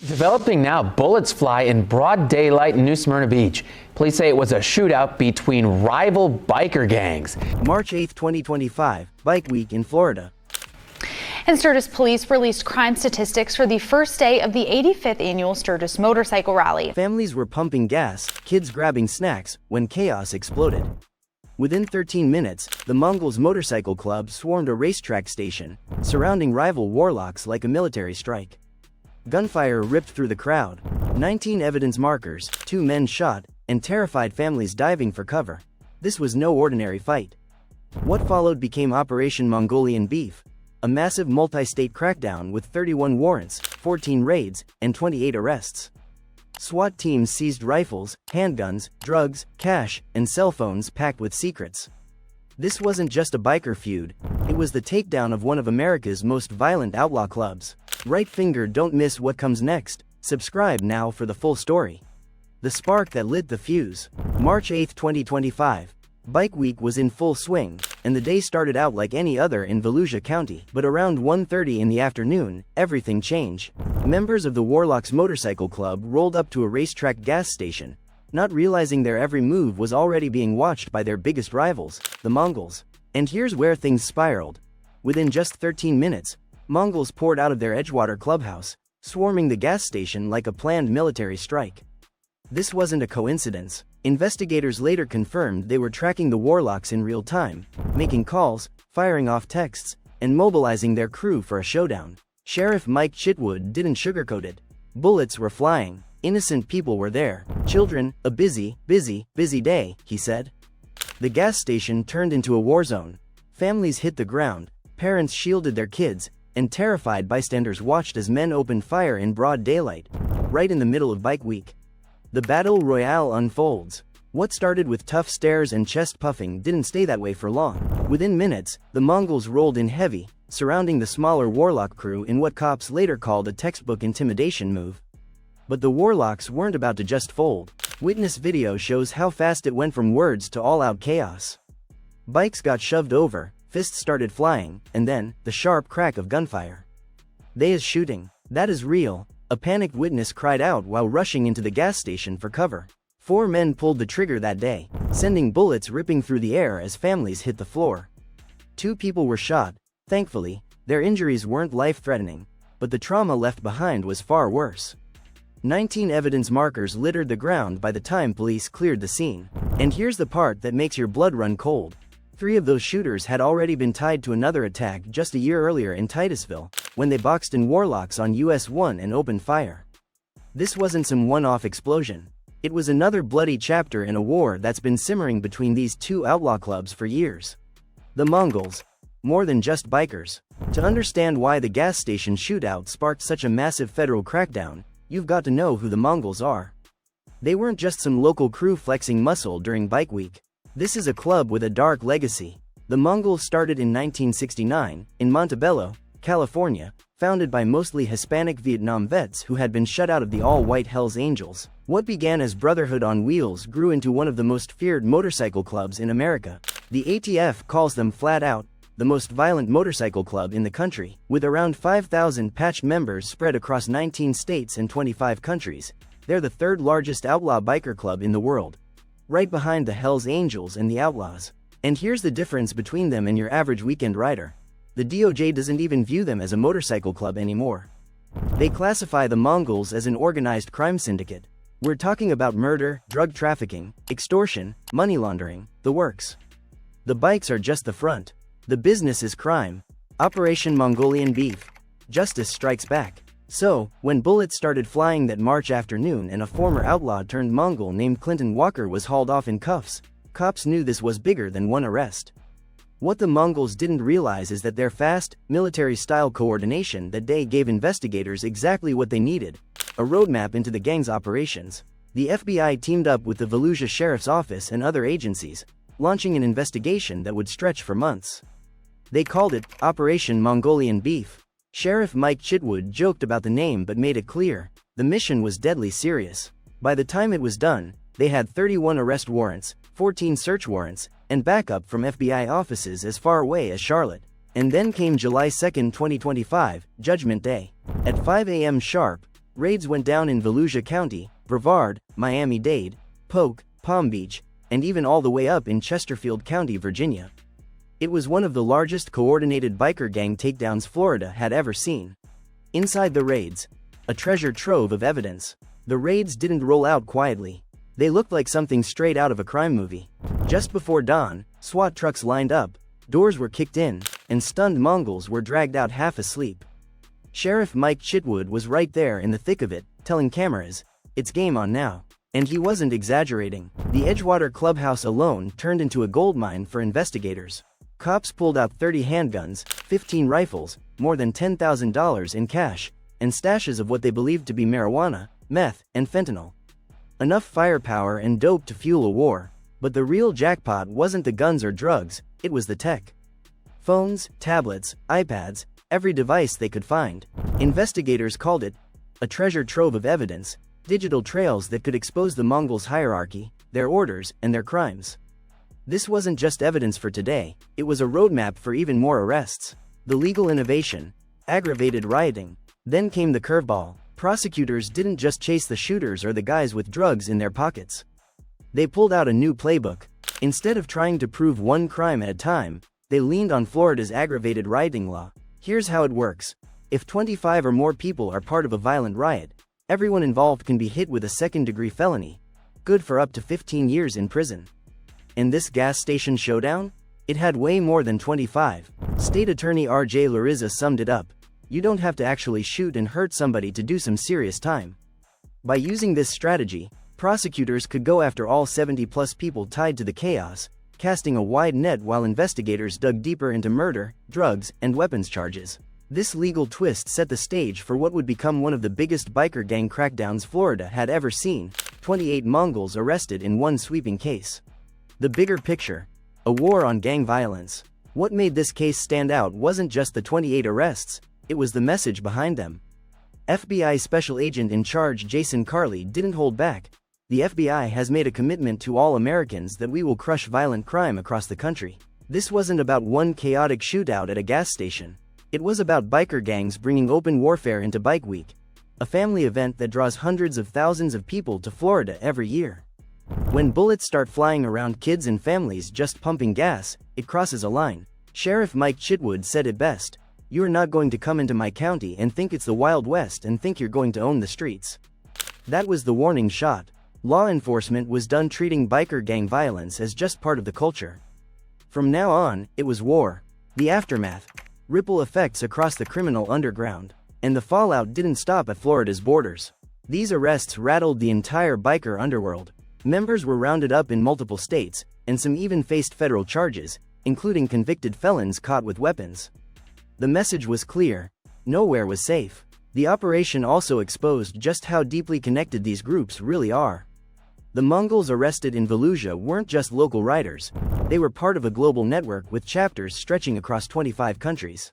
Developing now, bullets fly in broad daylight in New Smyrna Beach. Police say it was a shootout between rival biker gangs. March 8, 2025, Bike Week in Florida. And Sturgis police released crime statistics for the first day of the 85th annual Sturgis Motorcycle Rally. Families were pumping gas, kids grabbing snacks, when chaos exploded. Within 13 minutes, the Mongols Motorcycle Club swarmed a RaceTrac station, surrounding rival Warlocks like a military strike. Gunfire ripped through the crowd, 19 evidence markers, 2 men shot, and terrified families diving for cover. This was no ordinary fight. What followed became Operation Mongolian Beef, a massive multi-state crackdown with 31 warrants, 14 raids, and 28 arrests. SWAT teams seized rifles, handguns, drugs, cash, and cell phones packed with secrets. This wasn't just a biker feud, it was the takedown of one of America's most violent outlaw clubs. Right finger, don't miss what comes next. Subscribe now for the full story. The spark that lit the fuse. March 8, 2025. Bike Week was in full swing, and the day started out like any other in Volusia County. But around 1:30 in the afternoon, everything changed. Members of the Warlocks Motorcycle Club rolled up to a RaceTrac gas station, not realizing their every move was already being watched by their biggest rivals, the Mongols. And here's where things spiraled. Within just 13 minutes, Mongols poured out of their Edgewater clubhouse, swarming the gas station like a planned military strike. This wasn't a coincidence. Investigators later confirmed they were tracking the Warlocks in real time, making calls, firing off texts, and mobilizing their crew for a showdown. Sheriff Mike Chitwood didn't sugarcoat it. Bullets were flying. Innocent people were there. Children, a busy day, he said. The gas station turned into a war zone. Families hit the ground, parents shielded their kids, and terrified bystanders watched as men opened fire in broad daylight, right in the middle of Bike Week. The battle royale unfolds. What started with tough stares and chest puffing didn't stay that way for long. Within minutes, the Mongols rolled in heavy, surrounding the smaller Warlock crew in what cops later called a textbook intimidation move. But the Warlocks weren't about to just fold. Witness video shows how fast it went from words to all-out chaos. Bikes got shoved over, fists started flying, and then, the sharp crack of gunfire. "They is shooting. That is real," a panicked witness cried out while rushing into the gas station for cover. 4 men pulled the trigger that day, sending bullets ripping through the air as families hit the floor. 2 people were shot. Thankfully, their injuries weren't life-threatening, but the trauma left behind was far worse. 19 evidence markers littered the ground by the time police cleared the scene. And here's the part that makes your blood run cold. 3 of those shooters had already been tied to another attack just a year earlier in Titusville, when they boxed in Warlocks on US 1 and opened fire. This wasn't some one-off explosion. It was another bloody chapter in a war that's been simmering between these 2 outlaw clubs for years. The Mongols. More than just bikers. To understand why the gas station shootout sparked such a massive federal crackdown, you've got to know who the Mongols are. They weren't just some local crew flexing muscle during Bike Week. This is a club with a dark legacy. The Mongols started in 1969, in Montebello, California, founded by mostly Hispanic Vietnam vets who had been shut out of the all-white Hells Angels. What began as Brotherhood on Wheels grew into one of the most feared motorcycle clubs in America. The ATF calls them flat out, the most violent motorcycle club in the country, with around 5,000 patched members spread across 19 states and 25 countries. They're the 3rd largest outlaw biker club in the world, right behind the Hells Angels and the Outlaws. And here's the difference between them and your average weekend rider. The DOJ doesn't even view them as a motorcycle club anymore. They classify the Mongols as an organized crime syndicate. We're talking about murder, drug trafficking, extortion, money laundering, the works. The bikes are just the front. The business is crime. Operation Mongolian Beef. Justice strikes back. So, when bullets started flying that March afternoon and a former outlaw turned Mongol named Clinton Walker was hauled off in cuffs, cops knew this was bigger than one arrest. What the Mongols didn't realize is that their fast, military-style coordination that day gave investigators exactly what they needed: a roadmap into the gang's operations. The FBI teamed up with the Volusia Sheriff's Office and other agencies, launching an investigation that would stretch for months. They called it Operation Mongolian Beef. Sheriff Mike Chitwood joked about the name but made it clear, the mission was deadly serious. By the time it was done, they had 31 arrest warrants, 14 search warrants, and backup from FBI offices as far away as Charlotte. And then came July 2, 2025, Judgment Day. At 5 a.m. sharp, Raids went down in Volusia County, Brevard, Miami-Dade, Polk, Palm Beach, and even all the way up in Chesterfield County, Virginia. It was one of the largest coordinated biker gang takedowns Florida had ever seen. Inside the raids, a treasure trove of evidence. The raids didn't roll out quietly. They looked like something straight out of a crime movie. Just before dawn, SWAT trucks lined up, doors were kicked in, and stunned Mongols were dragged out half asleep. Sheriff Mike Chitwood was right there in the thick of it, telling cameras, "It's game on now." And he wasn't exaggerating. The Edgewater clubhouse alone turned into a goldmine for investigators. Cops pulled out 30 handguns, 15 rifles, more than $10,000 in cash, and stashes of what they believed to be marijuana, meth, and fentanyl. Enough firepower and dope to fuel a war, but the real jackpot wasn't the guns or drugs, it was the tech. Phones, tablets, iPads, every device they could find. Investigators called it a treasure trove of evidence, digital trails that could expose the Mongols' hierarchy, their orders, and their crimes. This wasn't just evidence for today, it was a roadmap for even more arrests. The legal innovation, aggravated rioting. Then came the curveball. Prosecutors didn't just chase the shooters or the guys with drugs in their pockets. They pulled out a new playbook. Instead of trying to prove one crime at a time, they leaned on Florida's aggravated rioting law. Here's how it works. If 25 or more people are part of a violent riot, everyone involved can be hit with a second-degree felony, good for up to 15 years in prison. And this gas station showdown? It had way more than 25. State Attorney R.J. Larizza summed it up. You don't have to actually shoot and hurt somebody to do some serious time. By using this strategy, prosecutors could go after all 70-plus people tied to the chaos, casting a wide net while investigators dug deeper into murder, drugs, and weapons charges. This legal twist set the stage for what would become one of the biggest biker gang crackdowns Florida had ever seen, 28 Mongols arrested in one sweeping case. The bigger picture, a war on gang violence. What made this case stand out wasn't just the 28 arrests, it was the message behind them. FBI Special Agent in Charge Jason Carley didn't hold back. The FBI has made a commitment to all Americans that we will crush violent crime across the country. This wasn't about one chaotic shootout at a gas station. It was about biker gangs bringing open warfare into Bike Week, a family event that draws hundreds of thousands of people to Florida every year. When bullets start flying around kids and families just pumping gas, it crosses a line. Sheriff Mike Chitwood said it best. "You are not going to come into my county and think it's the Wild West and think you're going to own the streets." That was the warning shot. Law enforcement was done treating biker gang violence as just part of the culture. From now on, it was war. The aftermath. Ripple effects across the criminal underground. And the fallout didn't stop at Florida's borders. These arrests rattled the entire biker underworld. Members were rounded up in multiple states, and some even faced federal charges, including convicted felons caught with weapons. The message was clear. Nowhere was safe. The operation also exposed just how deeply connected these groups really are. The Mongols arrested in Volusia weren't just local riders. They were part of a global network with chapters stretching across 25 countries.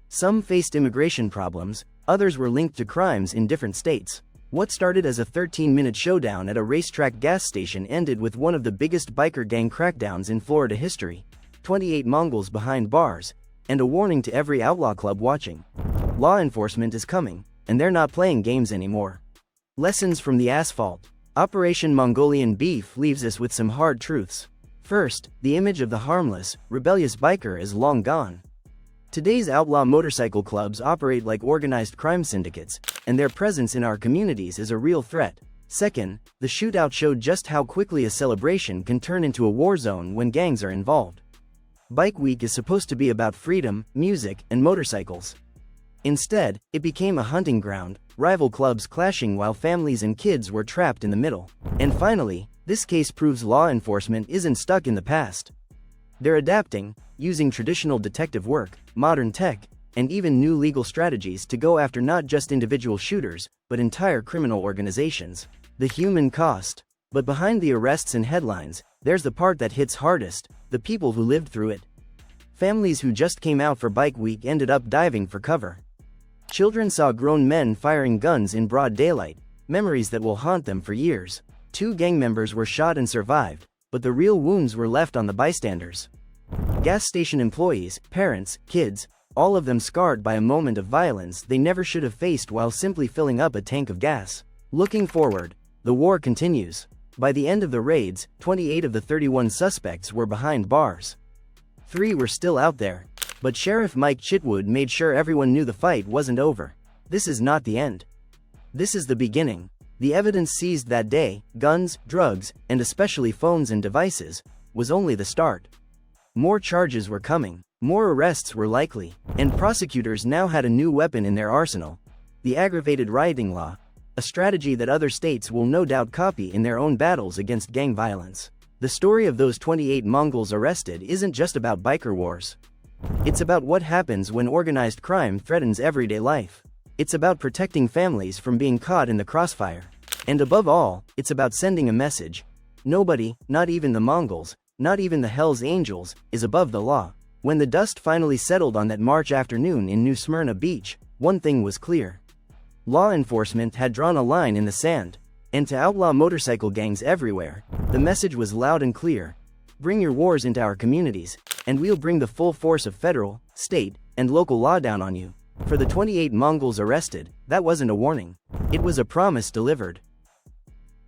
Some faced immigration problems, others were linked to crimes in different states. What started as a 13-minute showdown at a RaceTrac gas station ended with one of the biggest biker gang crackdowns in Florida history. 28 Mongols behind bars, and a warning to every outlaw club watching. Law enforcement is coming, and they're not playing games anymore. Lessons from the asphalt. Operation Mongolian Beef leaves us with some hard truths. First, the image of the harmless, rebellious biker is long gone. Today's outlaw motorcycle clubs operate like organized crime syndicates, and their presence in our communities is a real threat. Second, the shootout showed just how quickly a celebration can turn into a war zone when gangs are involved. Bike Week is supposed to be about freedom, music, and motorcycles. Instead, it became a hunting ground, rival clubs clashing while families and kids were trapped in the middle. And finally, this case proves law enforcement isn't stuck in the past. They're adapting, using traditional detective work, modern tech, and even new legal strategies to go after not just individual shooters, but entire criminal organizations. The human cost. But behind the arrests and headlines, there's the part that hits hardest, the people who lived through it. Families who just came out for Bike Week ended up diving for cover. Children saw grown men firing guns in broad daylight, memories that will haunt them for years. 2 gang members were shot and survived, but the real wounds were left on the bystanders. Gas station employees, parents, kids, all of them scarred by a moment of violence they never should have faced while simply filling up a tank of gas. Looking forward, the war continues. By the end of the raids, 28 of the 31 suspects were behind bars. 3 were still out there. But Sheriff Mike Chitwood made sure everyone knew the fight wasn't over. This is not the end. This is the beginning. The evidence seized that day, guns, drugs, and especially phones and devices, was only the start. More charges were coming, more arrests were likely, and prosecutors now had a new weapon in their arsenal: the aggravated rioting law, a strategy that other states will no doubt copy in their own battles against gang violence. The story of those 28 Mongols arrested isn't just about biker wars. It's about what happens when organized crime threatens everyday life. It's about protecting families from being caught in the crossfire. And above all, it's about sending a message. Nobody, not even the Mongols, not even the Hells Angels, is above the law. When the dust finally settled on that March afternoon in New Smyrna Beach, one thing was clear. Law enforcement had drawn a line in the sand. And to outlaw motorcycle gangs everywhere, the message was loud and clear: bring your wars into our communities, and we'll bring the full force of federal, state, and local law down on you. For the 28 Mongols arrested, that wasn't a warning. It was a promise delivered.